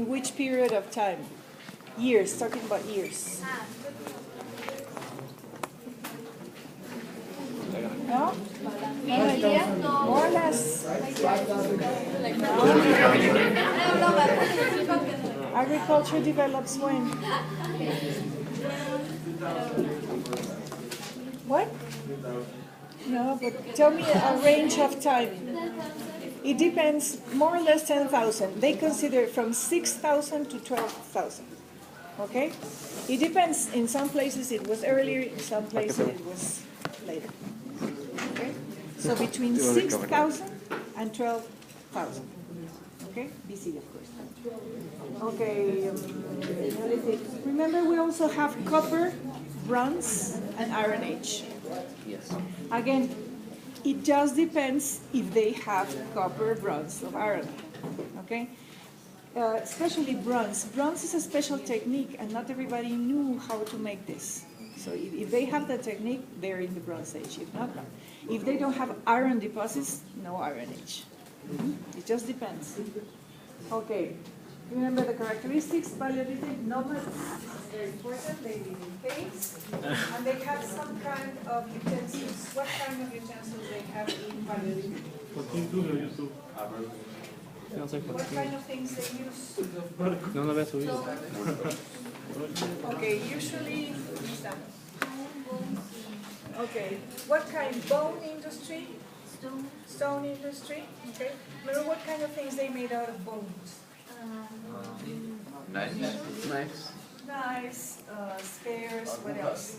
in which period of time? Years, talking about years. No? No idea? More or less. Agriculture develops when? What? No, but tell me a range of time. It depends, more or less 10,000. They consider from 6,000 to 12,000. Okay? It depends. In some places it was earlier, in some places it was later. Okay? So between 6,000 and 12,000. Okay? BC, of course. Okay. Remember, we also have copper, bronze, and Iron Age. Yes. Again, it just depends if they have copper, bronze, or iron. Okay? Especially bronze. Bronze is a special technique, and not everybody knew how to make this. So if they have the technique, they're in the Bronze Age. If not, if they don't have iron deposits, no Iron Age. It just depends. Okay. Remember the characteristics, Paleolithic nomads, very important, they live in caves, and they have some kind of utensils. What kind of utensils they have in Paleolithic? What kind of things they use? No lo había subido. Okay, usually, okay, what kind? Bone industry? Stone industry, okay. Remember what kind of things they made out of bones? Knives. Knives, spears, what else?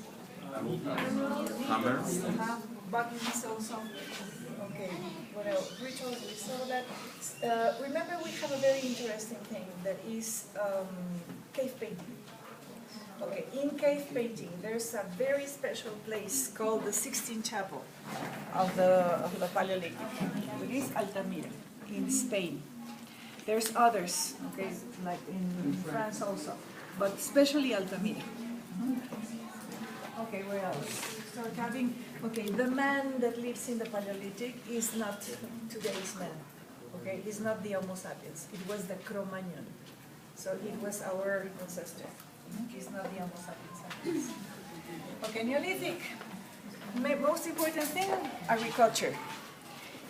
Hammer. Buttons also. Okay, what else? Rituals, we saw that. Remember, we have a very interesting thing that is cave painting. Okay, in cave painting, there's a very special place called the Sixtine Chapel of the Paleolithic. It is Altamira in Spain. There's others, okay, like in France also, but especially Altamira. Okay, where else? Start having, okay, the man that lives in the Paleolithic is not today's man, okay? He's not the Homo sapiens. It was the Cro-Magnon. So it was our ancestor. He's not the Homo sapiens. Okay, Neolithic. Most important thing, agriculture.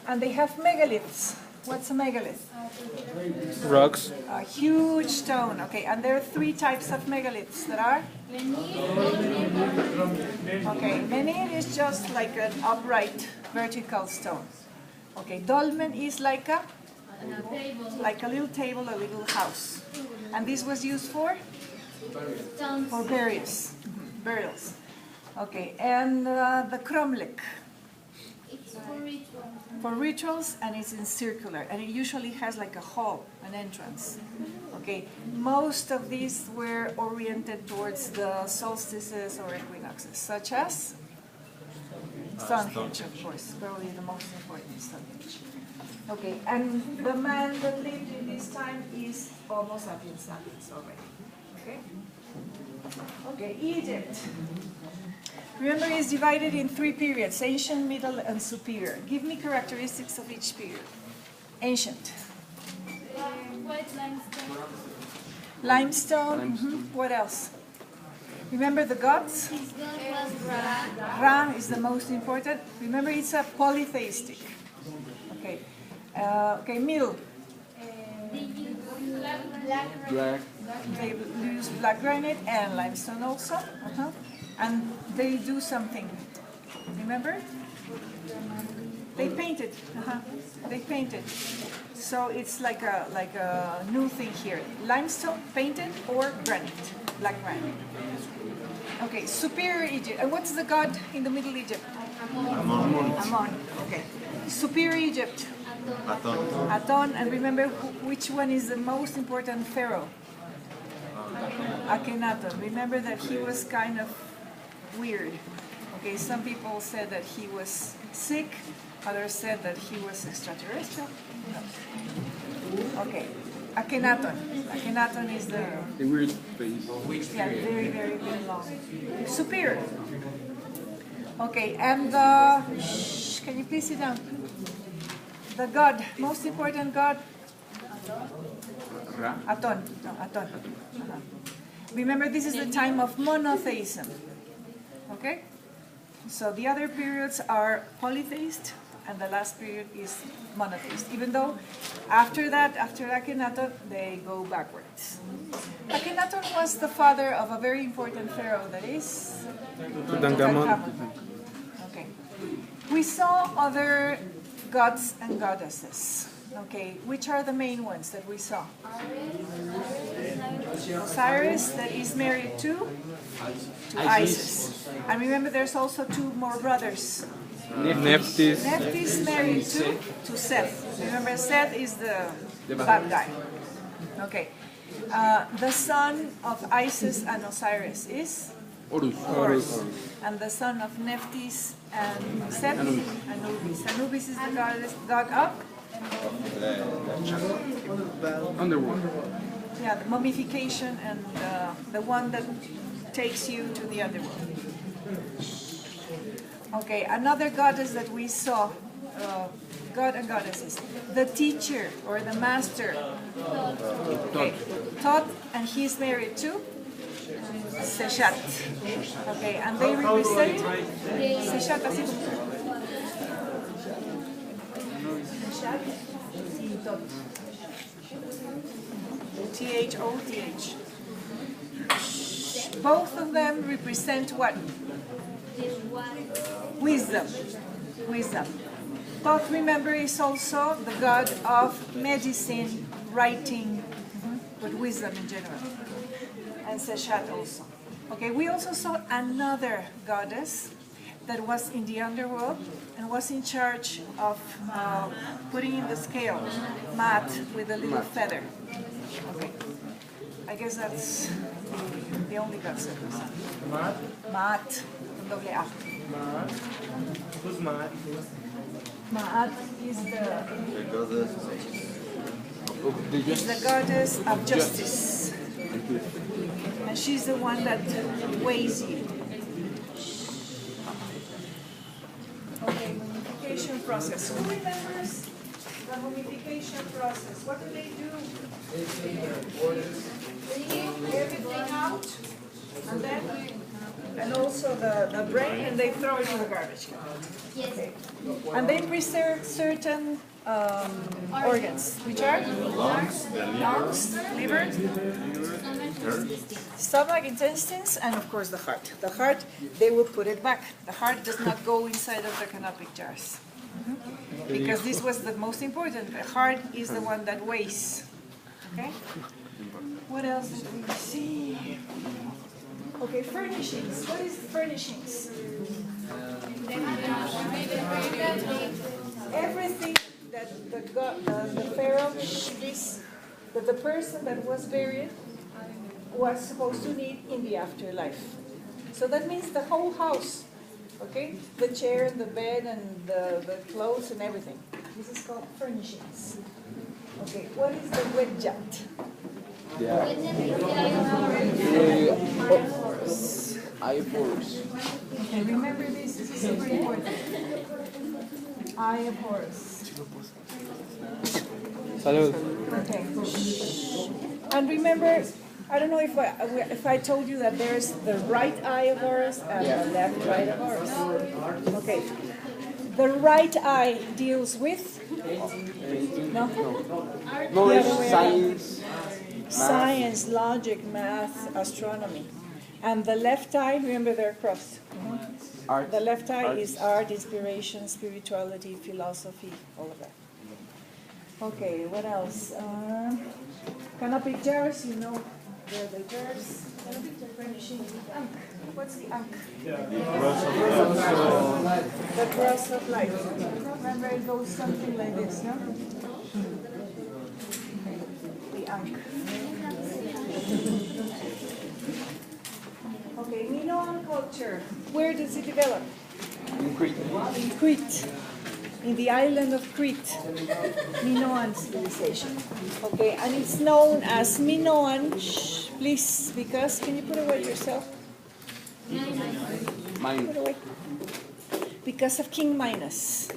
And they have megaliths. What's a megalith? Rocks. A huge stone, okay, and there are three types of megaliths that are? Okay, menhir is just like an upright vertical stone. Okay, dolmen is like a little table, a little house. And this was used for? For burials. Okay, and the cromlech? For rituals, and it's in circular, and it usually has like a hall, an entrance. Okay, most of these were oriented towards the solstices or equinoxes, such as Stonehenge, of course, probably the most important Stonehenge. Okay, and the man that lived in this time is Homo sapiens sapiens already. Okay. Okay, Egypt. Remember, it's divided in three periods: ancient, middle, and superior. Give me characteristics of each period. Ancient. White limestone. Limestone. What else? Remember the gods? His god was Ra. Ra is the most important. Remember, it's a polytheistic. Okay. Okay, middle. They use black. They use black granite and limestone also. And they do something. Remember? They painted. They painted. So it's like a new thing here. Limestone, painted, or granite, black granite. Okay, Superior Egypt. And what's the god in the Middle Egypt? Amon. Okay. Superior Egypt. Aton. And remember which one is the most important pharaoh? Akhenaten. Remember that he was kind of weird. Okay, some people said that he was sick, others said that he was extraterrestrial. No. Okay, Akhenaten. Akhenaten is the weird face. yeah, very, very, very long. Superior. Okay, and can you please sit down? The god, most important god, Ra. Aton. No, Aton. Remember, this is the time of monotheism. Okay? So the other periods are polytheist, and the last period is monotheist. Even though after that, after Akhenaton, they go backwards. Akhenaton was the father of a very important pharaoh, that is Tutankhamun. Okay. We saw other gods and goddesses. Okay, which are the main ones that we saw? Osiris, that is married to Isis. And remember, there's also two more brothers. Nephthys. Nephthys married to Seth. Remember, Seth is the bad guy. Okay. The son of Isis and Osiris is Horus. And the son of Nephthys and Seth? Anubis. Anubis is the god of? Underworld. Yeah, the mummification and the one that takes you to the underworld. Okay, another goddess that we saw, god and goddesses. The teacher or the master. Okay, Thoth, and he's married to Seshat. Okay, and they represent Seshat así como. Seshat y Thoth. Thoth. Both of them represent what? Wisdom. Wisdom. Thoth, remember, is also the god of medicine, writing, but wisdom in general. And Seshat also. Okay, we also saw another goddess that was in the underworld and was in charge of putting in the scale, Mat, with a little feather. Okay. I guess that's the only goddess that we saw. Mat, con doble A. Who's Maat? Ma'at is the goddess of justice. And she's the one that weighs you. Okay, mummification process. Who remembers the mummification process? What do they do? They take everything out, and then, and also the brain, and they throw it in the garbage. Okay. And they preserve certain organs, which are lungs, liver, stomach, intestines, and of course the heart. The heart, they will put it back. The heart does not go inside of the canopic jars. Because this was the most important. The heart is the one that weighs. Okay? What else did we see? Okay, furnishings. What is furnishings? Everything that the pharaoh, that the person that was buried was supposed to need in the afterlife. So that means the whole house, okay? The chair and the bed and the clothes and everything. This is called furnishings. Okay, what is the wedjat? Eye of Horus. Okay, remember this is super important. Eye of Horus. Salud. Okay. And remember, I don't know if I told you that there's the right eye of Horus and the left eye of Horus. Okay. The right eye deals with Knowledge, science, science, logic, math, astronomy. And the left eye, remember they're crossed. art. The left eye is art, inspiration, spirituality, philosophy, all of that. Okay, what else? Canopic jars, you know, they're the jars. Canopic jar furnishing with ankh. What's the ankh? The cross of life. Remember, it goes something like this, no? The ankh. Okay, Minoan culture. Where does it develop? In Crete. In Crete. In the island of Crete. Minoan civilization. Okay, and it's known as Minoan. Shh, please, because can you put away yourself? Mine. Put away. Because of King Minos.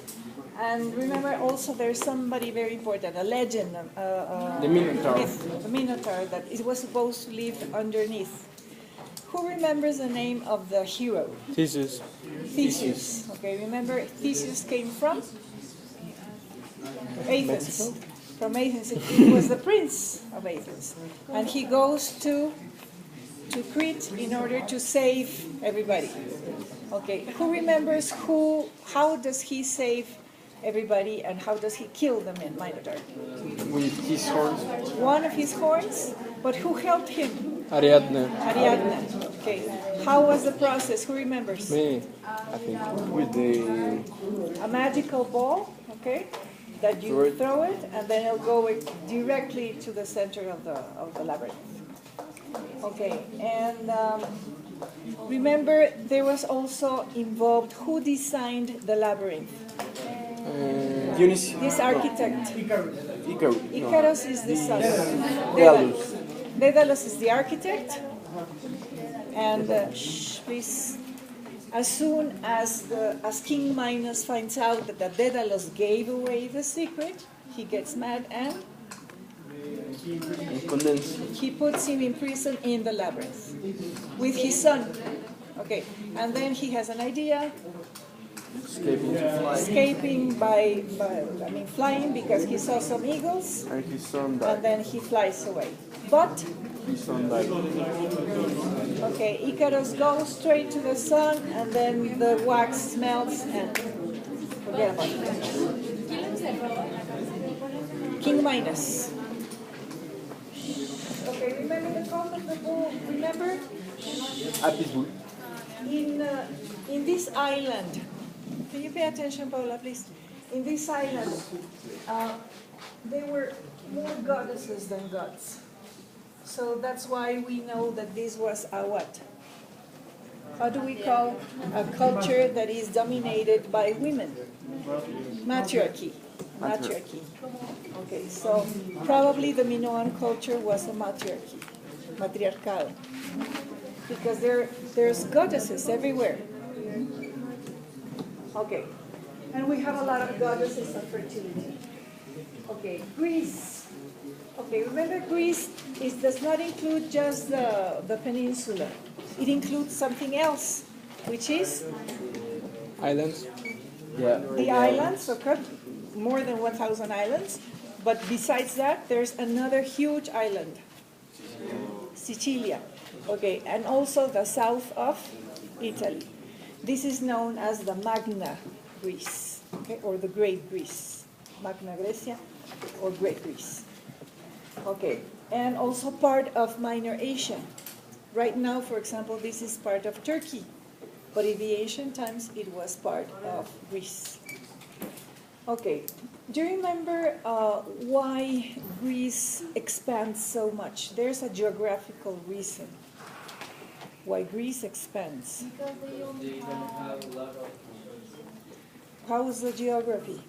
And remember also there's somebody very important, a legend, The Minotaur. myth, the Minotaur, that it was supposed to live underneath. Who remembers the name of the hero? Thesis. Theseus. Okay, remember Theseus came from? Athens. From Athens. He was the prince of Athens. And he goes to Crete in order to save everybody. Okay, who remembers how does he save everybody and how does he kill the Minotaur? With his horns. One of his horns, but who helped him? Ariadne. Ariadne. Okay, how was the process? Who remembers? Me, I think. With the A magical ball, okay, that you throw it, and then it'll go directly to the center of the labyrinth. Okay, and remember there was also involved who designed the labyrinth? Eunice. This architect. Icarus. Icarus is the son. Daedalus. Daedalus is the architect, and please. As soon as King Minos finds out that Daedalus gave away the secret, he gets mad and Condense. he puts him in prison in the labyrinth with his son. Okay, and then he has an idea, escaping by flying because he saw some eagles, And his son and died. then he flies away. But His son died. okay, Icarus goes straight to the sun, and then the wax melts and forget about it. King Minos. Okay, remember the comment of who? Remember Apis bull. in this island. Can you pay attention, Paula, please? In this island, there were more goddesses than gods. So that's why we know that this was a what? How do we call a culture that is dominated by women? Matriarchy. Matriarchy. Okay, so probably the Minoan culture was a matriarchy, matriarchal, because there's goddesses everywhere. Okay, and we have a lot of goddesses of fertility. Okay, Greece. Okay, remember Greece does not include just the peninsula. It includes something else, which is Islands. Yeah. the islands, okay, more than 1,000 islands. But besides that, there's another huge island, Sicilia. Okay, and also the south of Italy. This is known as the Magna Greece, okay, or the Great Greece. Magna Graecia or Great Greece. Okay, and also part of Minor Asia. Right now, for example, this is part of Turkey, but in the ancient times, it was part of Greece. Okay, do you remember why Greece expands so much? There's a geographical reason why Greece expands. Because they only have How is the geography?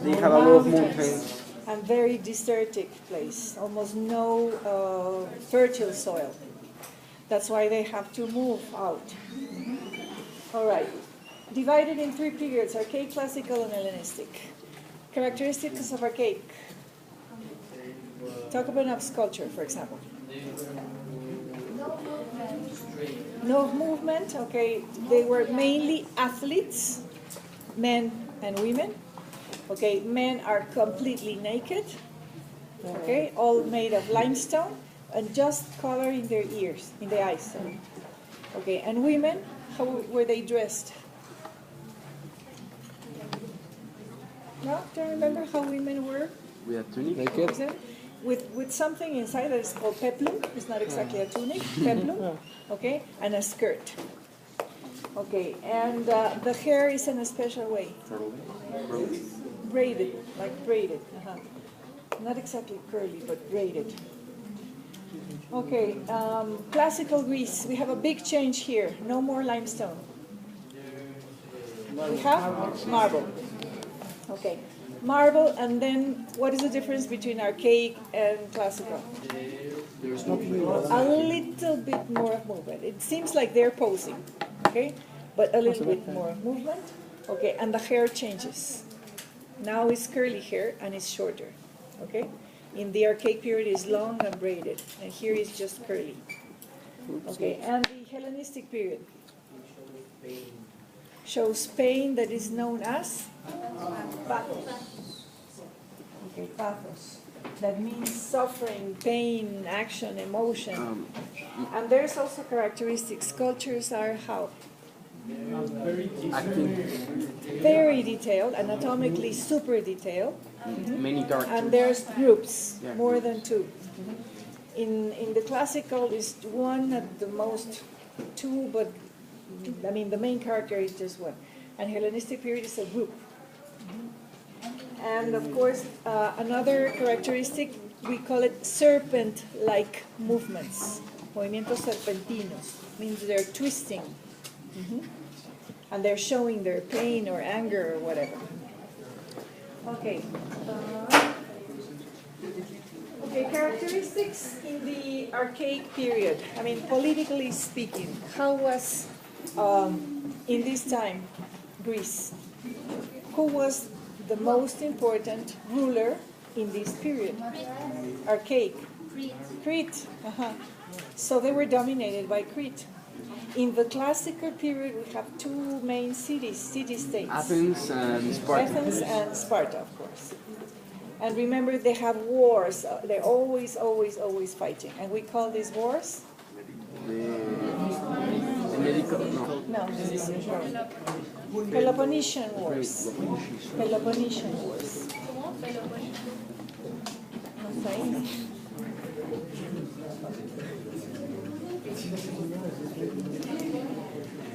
They have a lot of mountains. And very desertic place, almost no fertile soil. That's why they have to move out. All right. Divided in three periods, archaic, classical, and Hellenistic. Characteristics of archaic. Talk about sculpture, for example. No movement, okay. They were mainly athletes, men and women. Okay, men are completely naked, okay, all made of limestone, and just color in their ears, in the eyes. Okay, and women, how were they dressed? No, do you remember how women were? We have tunic. Naked. With something inside that is called peplum. It's not exactly a tunic, peplum, okay, and a skirt. Okay, and the hair is in a special way. Braided, like braided. Not exactly curly, but braided. Okay, classical Greece. We have a big change here. No more limestone. We have marble. Okay, marble, and then what is the difference between archaic and classical? A little bit more of movement. It seems like they're posing, okay, but a little bit more movement. Okay, and the hair changes. Now it's curly hair and it's shorter. Okay? In the archaic period it's long and braided, and here it's just curly. Okay, and the Hellenistic period shows pain that is known as pathos. Okay, pathos. That means suffering, pain, action, emotion. And there's also characteristics. Cultures are how? Acting. Very detailed, anatomically super detailed. Many characters. And there's groups, Yeah, more than two. In the classical is one at the most two, but I mean the main character is just one. And Hellenistic period is a group. And of course, another characteristic, we call it serpent-like movements. Movimientos serpentinos, means they're twisting. And they're showing their pain or anger or whatever. Okay. Okay, characteristics in the archaic period. I mean, politically speaking, how was, in this time, Greece? Who was the most important ruler in this period? Archaic. Crete. So they were dominated by Crete. In the classical period, we have two main city-states. Athens and Sparta. Athens and Sparta, of course. And remember, they have wars. They're always fighting. And we call these wars? The medical, no. No, this is Peloponnesian Wars. Peloponnesian Wars. Okay.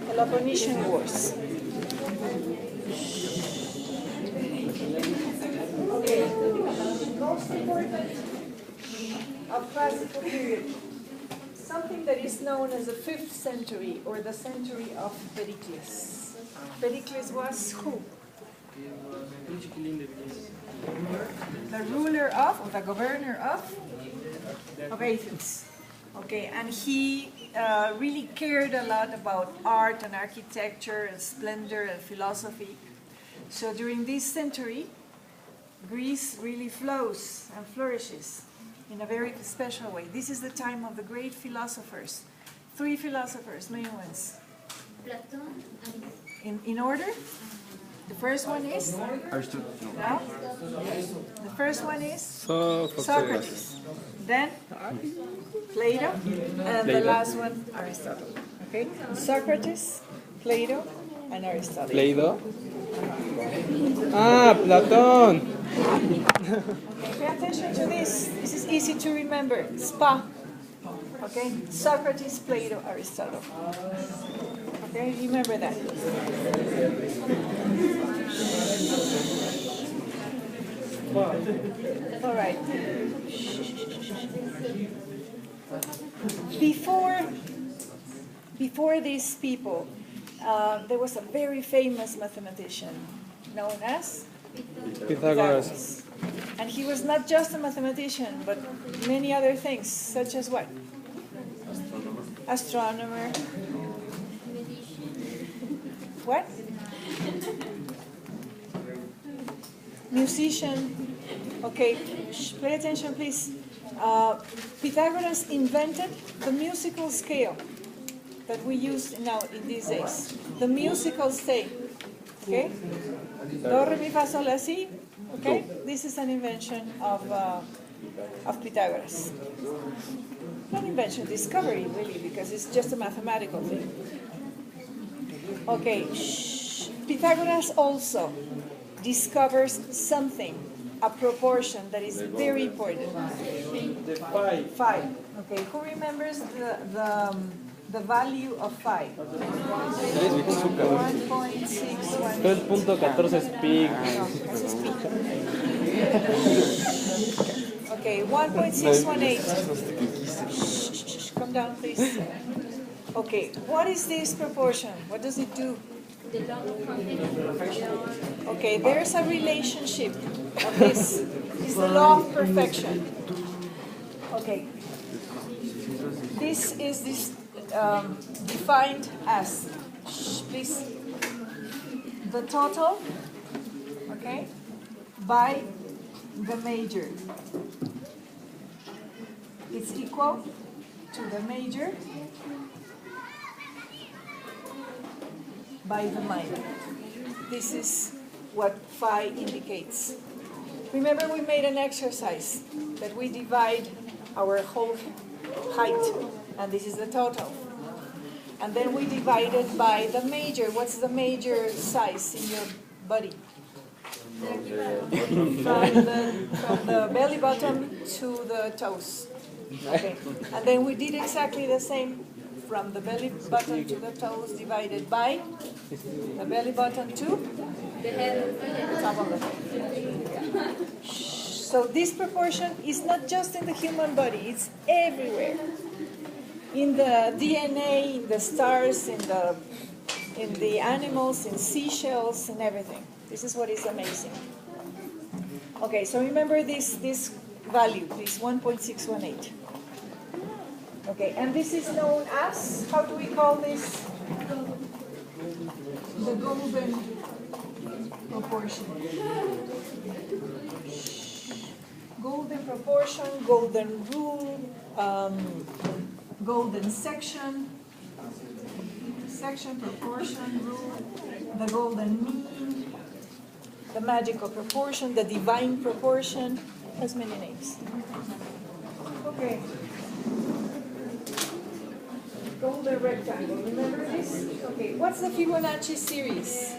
Peloponnesian Wars. Okay. Most important of classical period. Something that is known as the 5th century, or the century of Pericles. Pericles was who? The ruler of, or the governor of Athens. Okay, and he really cared a lot about art and architecture and splendor and philosophy. So during this century, Greece really flows and flourishes in a very special way. This is the time of the great philosophers. 3 philosophers, main ones. In order? The first one is? Aristotle. No? The first one is? Socrates. Socrates. Then? Plato. And the Plato. last one, Aristotle. Okay? Socrates, Plato, and Aristotle. Play-Doh. Ah, Platón. Okay, pay attention to this. This is easy to remember. SPA. Okay? Socrates, Plato, Aristotle. Okay? Remember that. All right. Before these people, there was a very famous mathematician known as Pythagoras. And he was not just a mathematician, but many other things, such as what? Astronomer. What? Musician. Okay, pay attention, please. Pythagoras invented the musical scale that we use now in these days. The musical scale. Okay? Do, re, mi, fa, sol, la, si. Okay? This is an invention of Pythagoras. Not invention, discovery, really, because it's just a mathematical thing. Okay. Pythagoras also discovers something, a proportion that is very important. The phi. Phi. Okay, who remembers the value of phi? 1.618. 3.14 es pi. No, this is pi. Okay, 1.618. Come down, please. Okay, what is this proportion? What does it do? Okay, there's a relationship of this. It's the law of perfection. Okay. This is defined as, please, the total, okay, by the major. It's equal to the major by the minor. This is what phi indicates. Remember, we made an exercise that we divide our whole height, and this is the total. And then we divide it by the major. What's the major size in your body? From the belly button to the toes. Okay. And then we did exactly the same from the belly button to the toes divided by the belly button to the top of the head. So this proportion is not just in the human body, it's everywhere. In the DNA, in the stars, in the animals, in seashells, and everything. This is what is amazing. Okay, so remember this value, this 1.618. Okay, and this is known as, how do we call this? The golden proportion. Golden proportion, golden rule, golden section, proportion, rule, the golden mean, the magical proportion, the divine proportion, has many names. Okay. Golden rectangle, remember this? Okay, what's the Fibonacci series?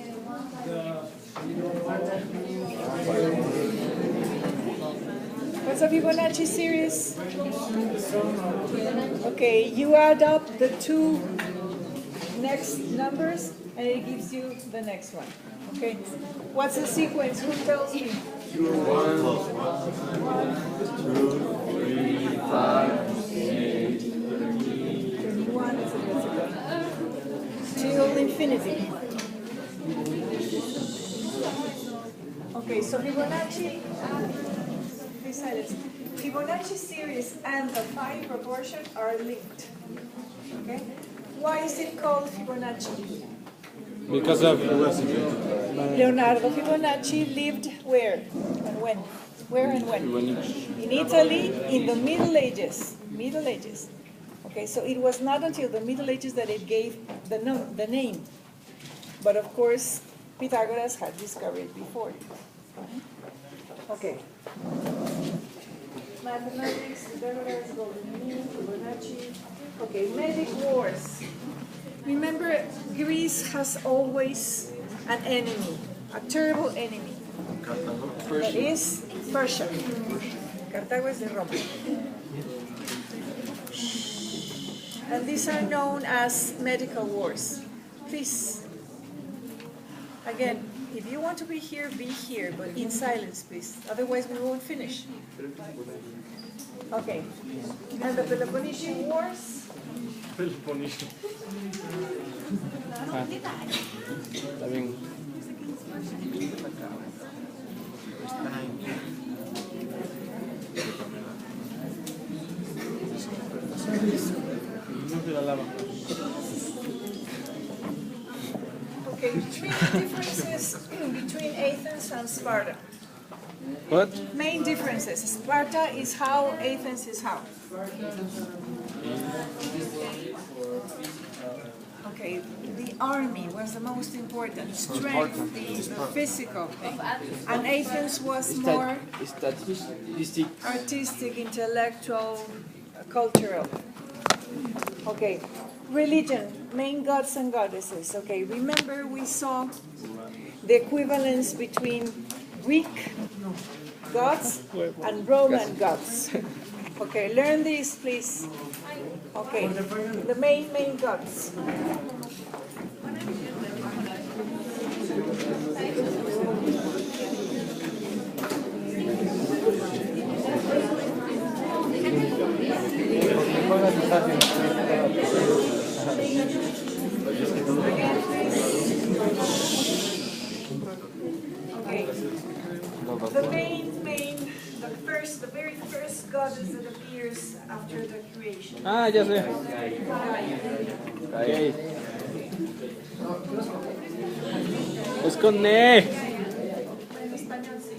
What's the Fibonacci series? Okay, you add up the two next numbers and it gives you the next one. Okay, what's the sequence? Who tells me? 1, 2, 3, 5, 8, 21, till infinity. Okay, so Fibonacci, please silence. Fibonacci series and the phi proportion are linked. Okay, why is it called Fibonacci? Because of Leonardo Fibonacci lived where and when? Where and when? In Italy in the Middle Ages. Middle Ages. Okay, so it was not until the Middle Ages that it gave the name. But of course, Pythagoras had discovered it before. Okay. Mathematics, Pythagoras, golden mean, Fibonacci. Okay, Medic wars. Remember, Greece has always an enemy, a terrible enemy. That is Persia. Cartago is the Rome. And these are known as medical wars. Please, again, if you want to be here, but in silence, please. Otherwise, we won't finish. Okay. And the Peloponnesian Wars. Está bien. Okay, three differences between Athens and Sparta. What? Main differences. Sparta is how, Athens is how. Okay, the army was the most important, strength, the physical thing. And Athens was more artistic, intellectual, cultural. Okay, religion, main gods and goddesses. Okay, remember we saw the equivalence between Greek gods and Roman gods. Okay, learn this, please. Okay, the main gods. Okay. The very first goddess that appears after the creation. Ah, ya sé. Okay. Es con E. En español sí.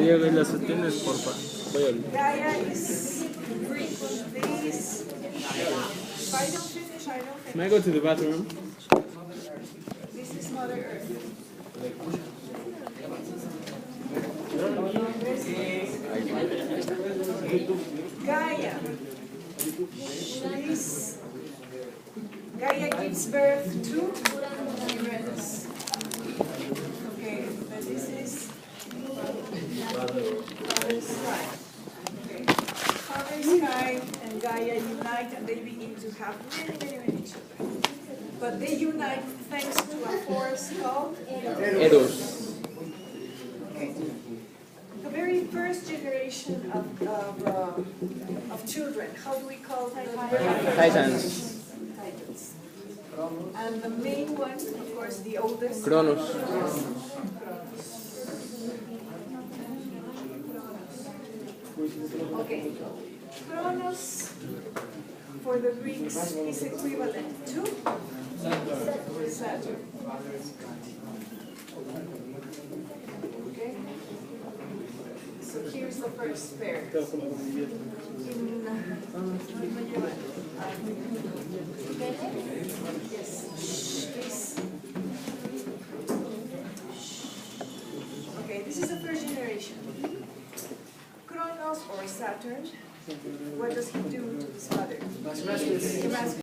Diego, ¿y las tienes, porfa? Voy a olvidar. Gaia is Greek. These, if I don't finish, I don't May I finish. go to the bathroom? This is Mother Earth. Gaia. Gaia gives birth to Uranus. Okay, but this is Father Sky. Okay. Father Sky and Gaia unite and they begin to have many children. But they unite thanks to a force called Eros. Okay. The very first generation of children, how do we call Titans? Titans. Titans. And the main one, of course, the oldest. Kronos. Okay. Kronos, for the Greeks, is equivalent to Saturn. Okay? So here's the first pair. Yes. Please. Okay, this is the first generation. Kronos or Saturn, what does he do to his father? He